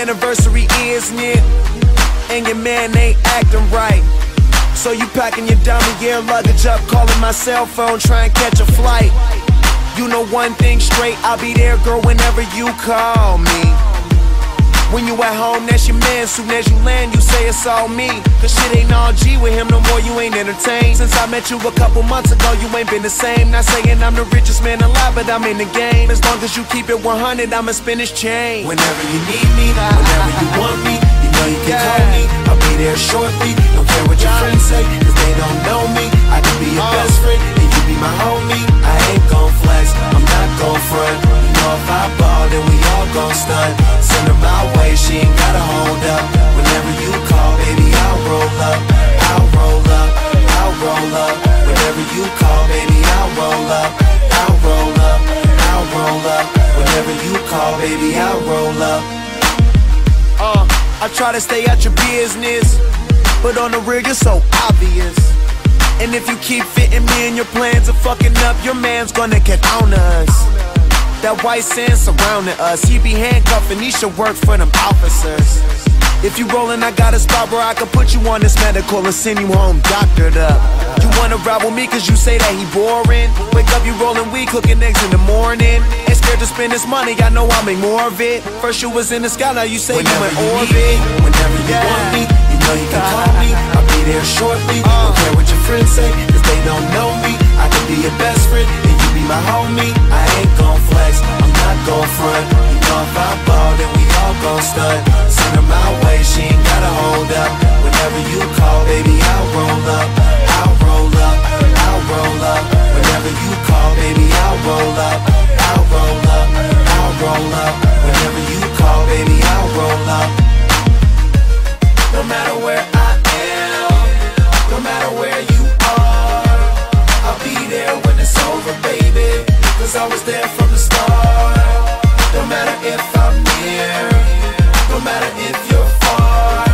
anniversary is near, and your man ain't acting right. So you packing your dummy gear luggage up, calling my cell phone, trying to catch a flight. You know one thing straight, I'll be there, girl, whenever you call me. When you at home, that's your man. Soon as you land, you say it's all me. Cause shit ain't all G with him no more, you ain't entertained. Since I met you a couple months ago, you ain't been the same. Not saying I'm the richest man alive, but I'm in the game. As long as you keep it 100, I'ma spin this chain. Whenever you need me, whenever you want me, you know you can call me. I'll be there shortly, don't care what your friends say, cause they don't know me. I can be your best friend, and you be my homie. I ain't gon' flex, I'm not gon' front. You know if I ball, then we all gon' stunt. Send her my way, she ain't gotta hold up. Whenever you call, baby, I'll roll up. I'll roll up, I'll roll up. Whenever you call, baby, I'll roll up. I'll roll up, I'll roll up. Whenever you call, baby, I'll roll up. I try to stay out your business, but on the real, you're so obvious. And if you keep fitting me in your plans of fucking up, your man's gonna get on us. That white sand surrounding us, he be handcuffing, he should work for them officers. If you rollin', I got a spot where I can put you on this medical and send you home doctored up. You wanna ride with me cause you say that he boring. Wake up, you rollin' weed, cooking eggs in the morning. Ain't scared to spend this money, I know I'll make more of it. First you was in the sky, now you say you in orbit. Whenever you want me, you know you can call me. I'll be there shortly, don't care what your friends say, cause they don't know me. I can be your best friend, and you be my homie. I ain't gon' flex, I'm not gon' front. You know if I ball, then we all gon' stunt. Send her my way, she ain't gotta hold up. Whenever you call, baby, I'll roll up. I'll roll up, I'll roll up. Whenever you call, baby, I'll roll up. I'll roll up, I'll roll up. Whenever you call, baby, I'll roll up. No matter where I am, no matter where you are, I'll be there when it's over, baby, cause I was there from the start. No matter if I'm near, no matter if you're far,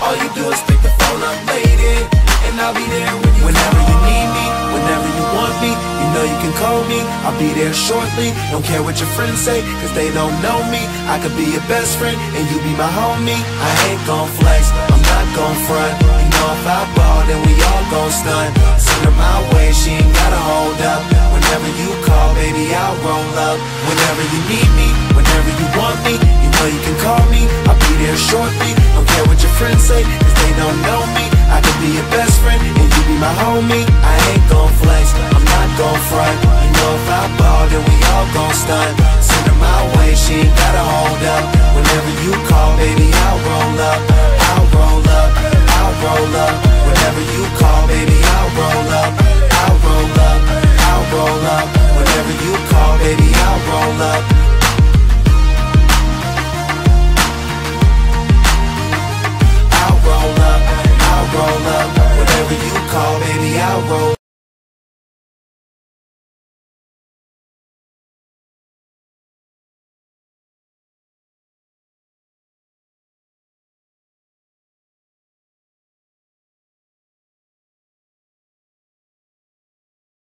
all you do is pick the phone up, lady, and I'll be there whenever you need me, whenever you want me. You know you can call me, I'll be there shortly. Don't care what your friends say, cause they don't know me. I could be your best friend, and you be my homie. I ain't gon' flex, I'm not gon' front. You know if I ball, then we all gon' stunt. Send her my way, she ain't gotta hold up. Whenever you call, baby, I'll roll up. Whenever you need me, whenever you want me, you know you can call me, I'll be there shortly. Don't care what your friends say, cause they don't know me. I could be your best friend, and you be my homie. I ain't gon' flex, I'm not gon' front. You know if I ball, then we all gon' stunt. Send her my way, she ain't gotta hold up. Whenever you call, baby, I'll roll up. I'll roll up, I'll roll up. Whenever you call, baby, I'll roll up.